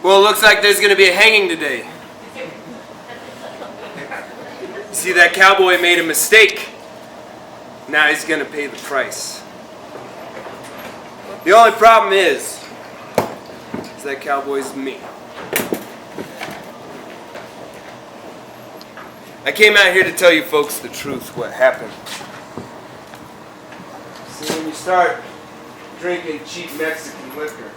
Well, it looks like there's going to be a hanging today. See, that cowboy made a mistake. Now he's going to pay the price. The only problem is that cowboy's me. I came out here to tell you folks the truth, what happened. See, when you start drinking cheap Mexican liquor,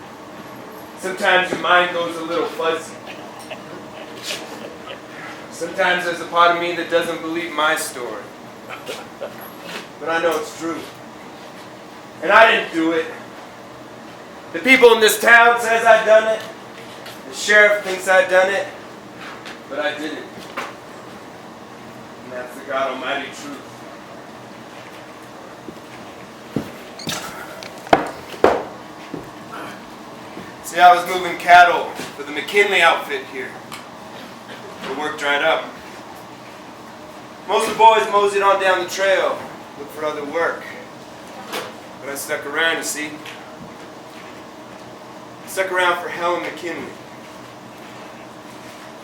sometimes your mind goes a little fuzzy. Sometimes there's a part of me that doesn't believe my story. But I know it's true. And I didn't do it. The people in this town says I done it. The sheriff thinks I done it. But I didn't. And that's the God Almighty truth. See, I was moving cattle for the McKinley outfit here. The work dried up. Most of the boys moseyed on down the trail, looked for other work. But I stuck around, you see. I stuck around for Helen McKinley,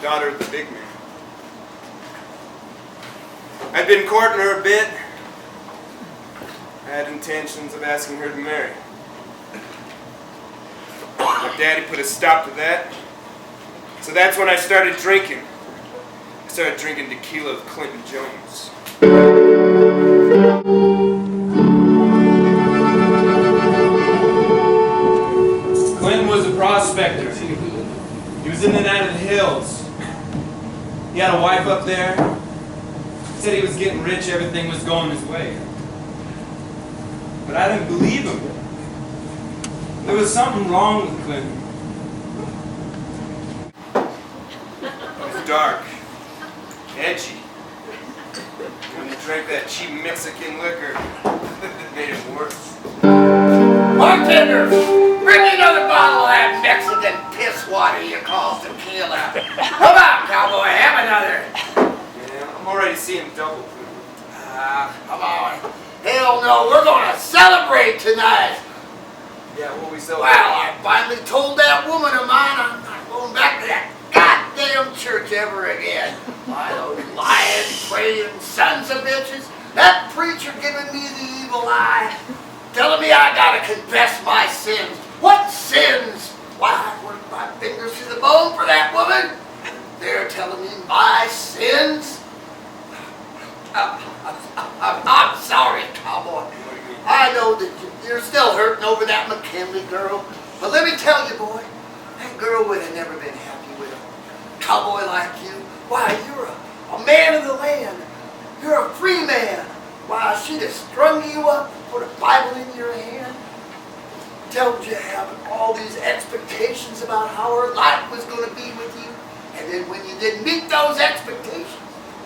daughter of the big man. I'd been courting her a bit. I had intentions of asking her to marry. My daddy put a stop to that. So that's when I started drinking. I started drinking tequila with Clinton Jones. Clinton was a prospector. He was in and out of the hills. He had a wife up there. He said he was getting rich, everything was going his way. But I didn't believe him. There was something wrong with Clinton. It was dark, edgy. When he drank that cheap Mexican liquor, it made it worse. Bartender, bring me another bottle of that Mexican piss water you call tequila. Come on, cowboy, have another. Yeah, I'm already seeing double. Come on. Hell no, we're gonna celebrate tonight. Yeah, what we celebrate? Well, I finally told that woman of mine I'm not going back to that goddamn church ever again. Why, those lying, praying sons of bitches. That preacher giving me the evil eye. Telling me I gotta confess my sins. What sins? Why, I worked my fingers to the bone for that woman. They're telling me my sins. I'm sorry, cowboy. I know that you're still hurting over that McKinley girl. But let me tell you, boy, that girl would have never been happy with a cowboy like you. Why, you're a man of the land. You're a free man. Why, she'd have strung you up, put a Bible in your hand, told you having all these expectations about how her life was going to be with you. And then when you didn't meet those expectations,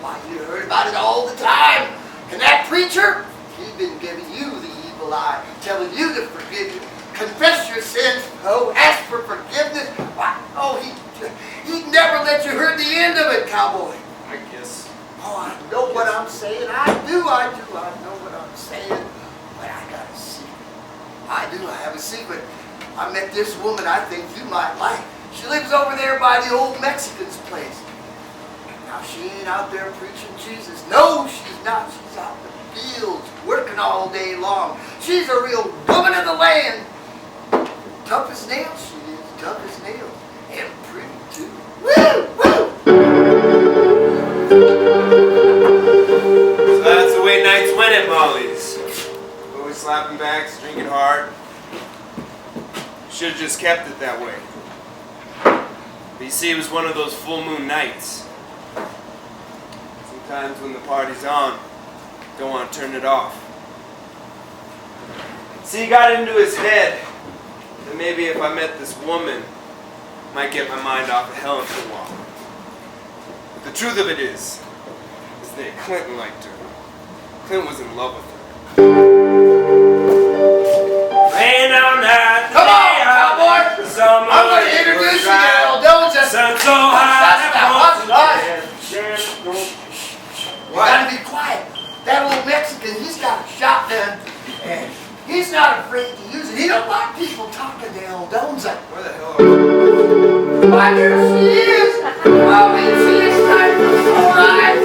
why, you heard about it all the time. And that preacher, he'd been giving you the evil eye, telling you to forgive you, confess your sins, ask for forgiveness. Why, he'd never let you hear the end of it, cowboy. I guess. Oh, I know what I'm saying. I do. I know what I'm saying. But I got a secret. I do. I have a secret. I met this woman I think you might like. She lives over there by the old Mexican's place. Now, she ain't out there preaching Jesus. No, she's not. She's out in the fields, working all day long. She's a real woman of the land. Tough as nails, she is. Tough as nails. And pretty, too. Woo! Woo! So that's the way nights went at Molly's. Always slapping backs, drinking hard. Should have just kept it that way. But you see, it was one of those full moon nights. Sometimes when the party's on, don't want to turn it off. See, he got into his head that maybe if I met this woman, I might get my mind off of Helen for a while. But the truth of it is that Clinton liked her. Clinton was in love with her. Rain all night. Come on, cowboy! I'm going to introduce you to El Doja. Sun so high. You got to be quiet. That old Mexican, he's got a shotgun. And He's not afraid to use it. He don't like people talking to El Donza. Where the hell are you? Why, there she is. Oh, and she is time for sore eyes.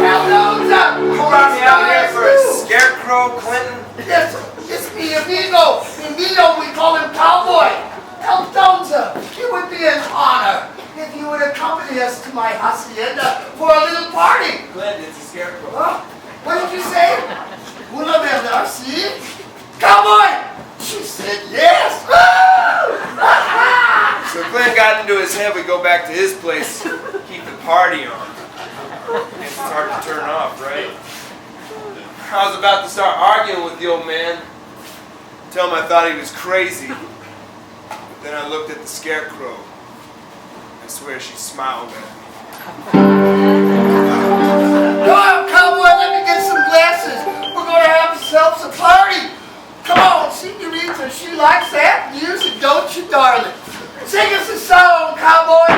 El Donza. You brought me out here for a scarecrow, Clinton? Yes, it's mi amigo. Mi amigo, we call him Cowboy. El Donza, it would be an honor if you would accompany us to my hacienda for a little party. Clinton, it's a scarecrow. Huh? What did you say? Una verdad, sí? Cowboy! She said yes. So Clinton got into his head we go back to his place, keep the party on. Guess it's hard to turn off, right? I was about to start arguing with the old man. Tell him I thought he was crazy. But then I looked at the scarecrow. I swear she smiled at me. Go out, Cowboy, let me get some glasses. We're going to have ourselves a party. Come on, Senorita, she likes that music, don't you, darling? Sing us a song, Cowboy.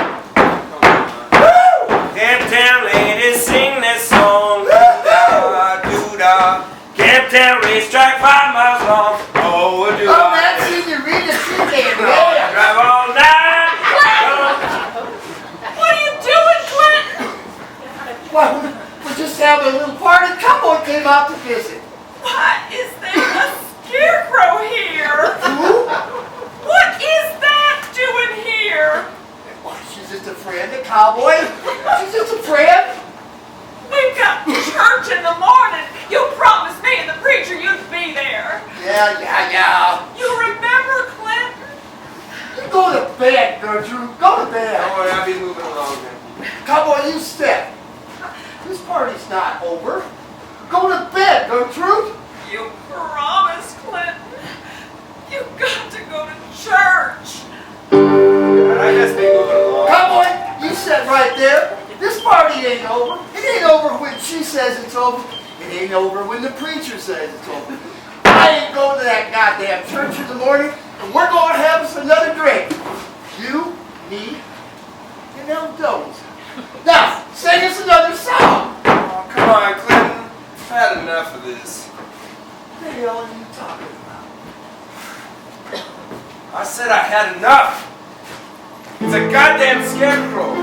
Camptown ladies sing this song. Doo-da, doo-da. Camptown racetrack 5 miles long. Oh, do Oh, that's Senorita, she can I drive all night. What are you doing, Clinton? Well, we're just having a little party. Cowboy came out to visit. What is there a scarecrow here? Who? What is that doing here? Why, she's just a friend, a cowboy. She's just a friend. We've got church in the morning. You promised me and the preacher you'd be there. Yeah. You remember, Clinton? You go to bed, Gertrude. Go to bed. Don't worry, I'll be moving along then. Cowboy, you step. This party's not over. Go to bed, Gertrude. You promised, Clinton. You got to go to church. I just be moving along. Cowboy, you sit right there. This party ain't over. It ain't over when she says it's over. It ain't over when the preacher says it's over. I ain't going to that goddamn church in the morning, and we're going to have us another drink. You, me, and them dogs. Now, sing us another song. Oh, come on, Clinton. I've had enough of this. What the hell are you talking about? I said I had enough. It's a goddamn scarecrow.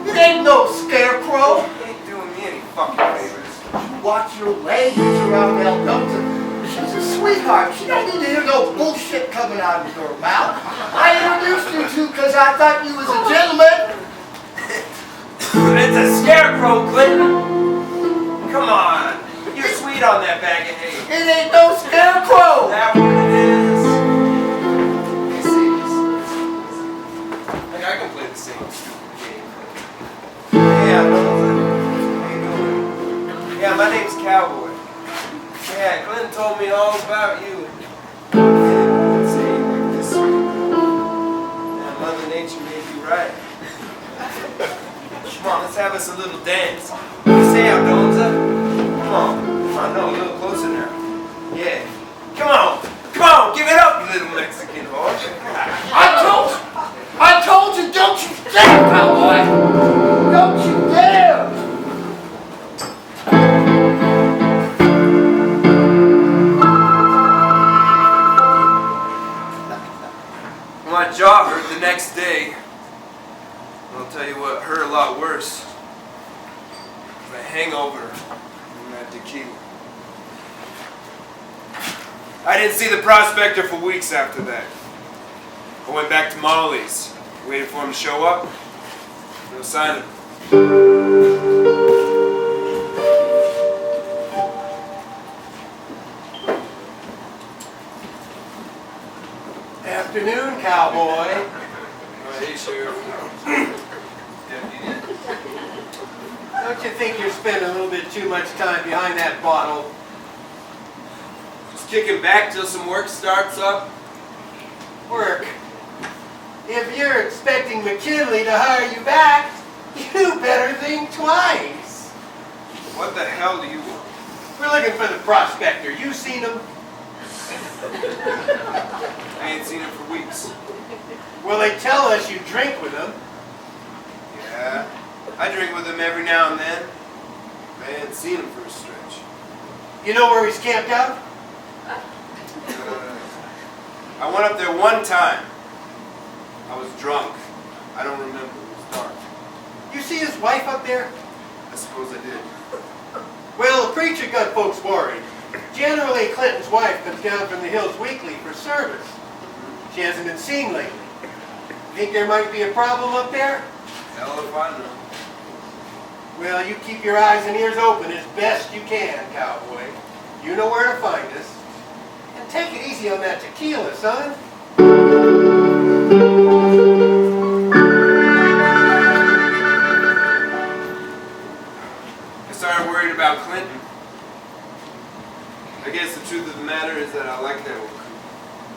It ain't no scarecrow. He ain't doing me any fucking favors. You watch your language around El Donza. She's a sweetheart. She don't need to hear no bullshit coming out of your mouth. I introduced you to because I thought you was a gentleman. It's a scarecrow, Clinton. Come on. You're sweet on that bag of hay. It ain't no scarecrow. That what it is. You see, I can play the same stupid game. Yeah, how you doing? Yeah, my name's Cowboy. Yeah, Clinton told me all about you. Yeah, say it like this. Yeah, Mother Nature may be right. Come on, let's have us a little dance. You say Aldonza? Come on, no, a little closer now. Yeah. Come on, give it up, you little Mexican horse. I told you, don't you dare, cowboy! Don't you dare! My jaw hurt the next day. I'll tell you what hurt a lot worse. The hangover from that tequila. I didn't see the prospector for weeks after that. I went back to Molly's, waited for him to show up. No sign of him. Afternoon, cowboy. Oh, hey, Sheriff. Deputy. Don't you think you're spending a little bit too much time behind that bottle? Just kicking back till some work starts up. Work. If you're expecting McKinley to hire you back, you better think twice. What the hell do you want? We're looking for the prospector. You seen him? I ain't seen him for weeks. Well, they tell us you drink with him. Yeah, I drink with him every now and then. I hadn't seen him for a stretch. You know where he's camped out? went up there one time. I was drunk. I don't remember. It was dark. You see his wife up there? I suppose I did. Well, the preacher got folks worried. Generally, Clinton's wife comes down from the hills weekly for service. She hasn't been seen lately. Think there might be a problem up there? Hell if I know. Well, you keep your eyes and ears open as best you can, cowboy. You know where to find us. And take it easy on that tequila, son. I started worrying about Clinton. I guess the truth of the matter is that I like that old coot.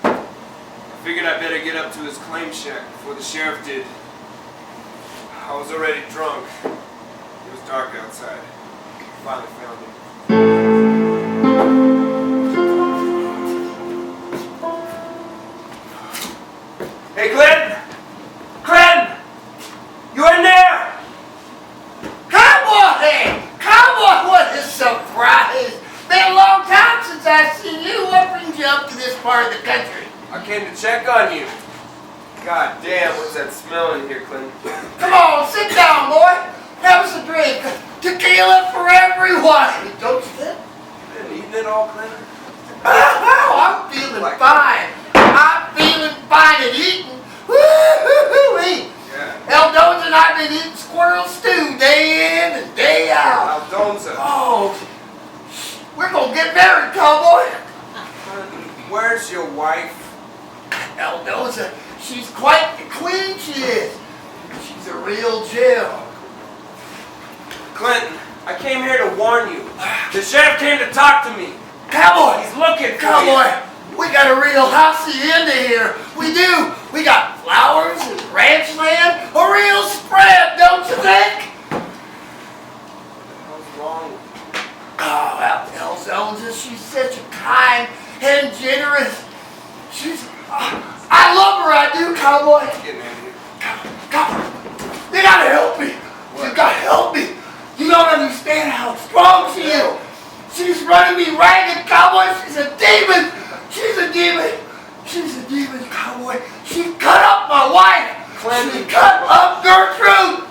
I figured I better get up to his claim shack before the sheriff did. I was already drunk. It was dark outside. Finally found him. Hey, Clinton! Clinton! You in there? Cowboy! Cowboy, what a surprise! Been a long time since I've seen you. What brings you up to this part of the country? I came to check on you. God damn, what's that smell in here, Clinton? Come on, sit down, boy. Have us a drink. Tequila for everyone. Don't you think? You been eating it all, Clinton? I'm feeling fine. I'm feeling fine and eating. Woo-hoo-hoo-wee. Yeah. Eldonza and I've been eating squirrel stew day in and day out. Aldonza. Oh, we're gonna get married, cowboy. Clinton, where's your wife? Eldonza, she's quite the queen, she is. She's a real gem. Clinton, I came here to warn you. The sheriff came to talk to me. Cowboy! He's looking for Cowboy! you. We got a real housey into here. We do. We got flowers and ranch land. A real spread, don't you think? What's wrong with you? Oh, well, Eldonza, she's such a kind and generous. I love her, I do, cowboy. Getting out of here. Cowboy, you gotta help me. You gotta help me. You don't understand how strong she is. She's running me ragged, cowboy. She's a demon. She's a demon. She's a demon, cowboy. She cut up my wife. Clinton. She cut up Gertrude.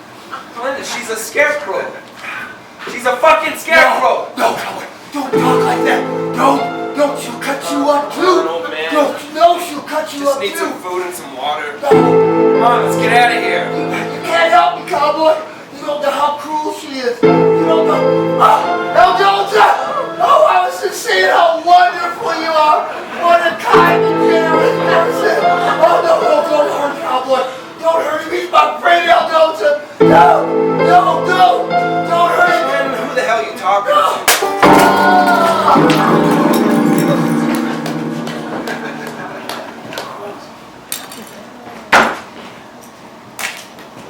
Clinton, she's a scarecrow. She's a fucking scarecrow. No, cowboy. Don't talk like that. Don't. She'll cut you up too. Old man. No, she'll cut you Just up need too. some food and some water. No. Come on, let's get out of here. You can't help me, cowboy. You don't know how cruel she is. You don't know. Eldonza! Oh, I was just saying how wonderful you are. What a kind and generous person. Oh, no, don't hurt cowboy. Don't hurt him. He's my friend, Eldonza. No, don't hurt him. Clinton, who the hell are you talking No. to?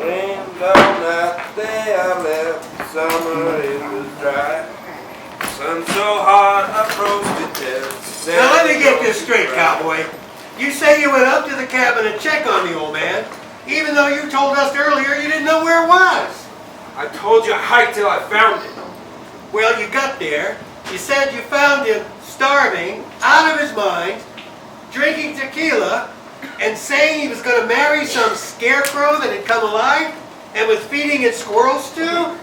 Rained all night, the day I left, summer it was dry. Sun so hot I froze to death. Now let me get this straight, cowboy. You say you went up to the cabin and checked on the old man, even though you told us earlier you didn't know where it was. I told you I hiked till I found it. Well, you got there. You said you found him starving, out of his mind, drinking tequila, and saying he was going to marry some scarecrow that had come alive and was feeding it squirrel stew.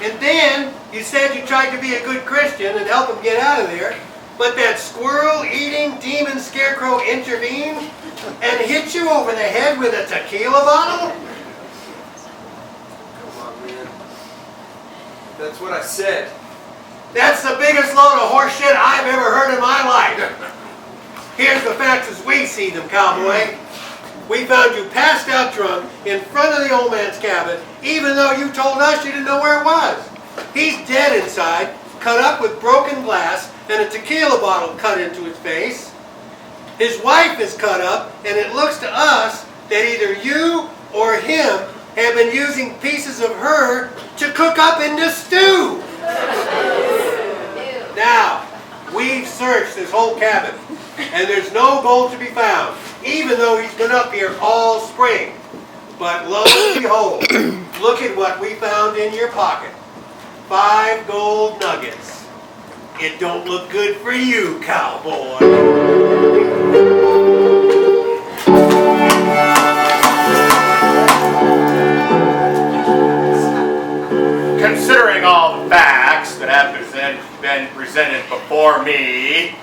And then you said you tried to be a good Christian and help him get out of there, but that squirrel-eating demon scarecrow intervened and hit you over the head with a tequila bottle? Come on, man. That's what I said. That's the biggest load of horse shit I've ever heard in my life. Here's the facts as we see them, cowboy. We found you passed out drunk in front of the old man's cabin, even though you told us you didn't know where it was. He's dead inside, cut up with broken glass, and a tequila bottle cut into his face. His wife is cut up, and it looks to us that either you or him have been using pieces of her to cook up into stew. Now, we've searched this whole cabin, and there's no gold to be found, even though he's been up here all spring. But lo and behold, look at what we found in your pocket. 5 gold nuggets. It don't look good for you, cowboy. been presented before me,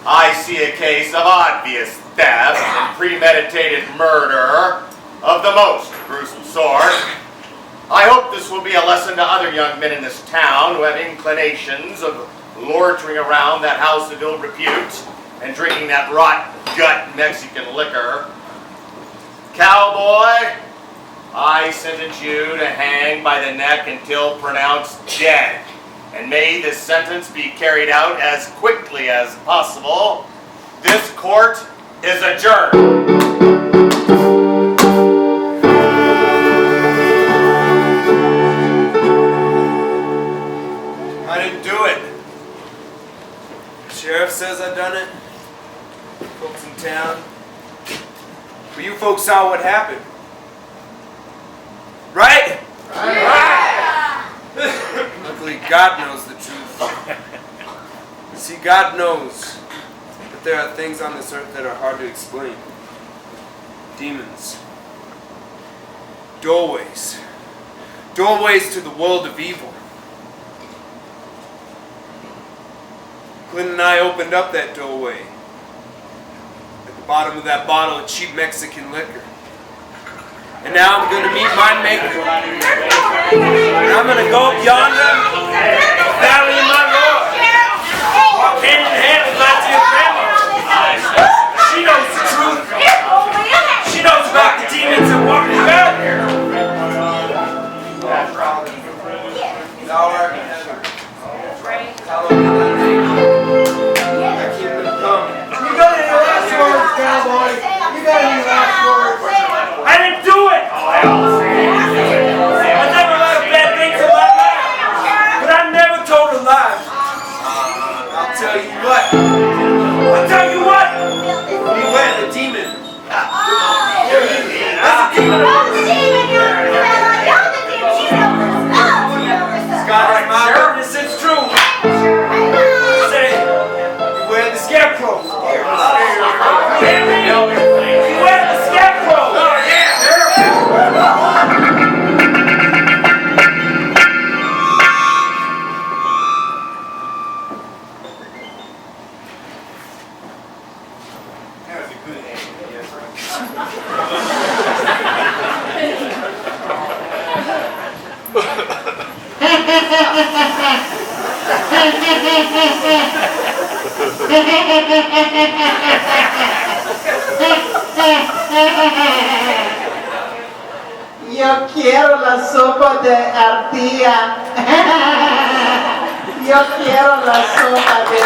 I see a case of obvious theft and premeditated murder of the most gruesome sort. I hope this will be a lesson to other young men in this town who have inclinations of loitering around that house of ill repute and drinking that rot gut Mexican liquor. Cowboy, I sentence you to hang by the neck until pronounced dead. And may this sentence be carried out as quickly as possible. This court is adjourned. I didn't do it. The sheriff says I done it. Folks in town. But you folks saw what happened. Right? Yeah. Luckily, God knows the truth. See, God knows that there are things on this earth that are hard to explain. Demons. Doorways. Doorways to the world of evil. Clint and I opened up that doorway at the bottom of that bottle of cheap Mexican liquor. And now I'm going to meet my maker. And I'm going to go up yonder, valley in my Lord. Walk hand in hand with my dear grandma. She knows the truth. She knows about the demons that walk about here. Y'all are in heaven. I keep them coming. You got any last words, cowboy? You got any last words? I didn't do it! I never heard bad things in my life, but I never told a lie. I'll tell you what. Beware the demon. That's a demon. God is my witness, it's true. Say, beware the scarecrow. Beware the scarecrow. Yo quiero la sopa de ardilla. Yo quiero la sopa de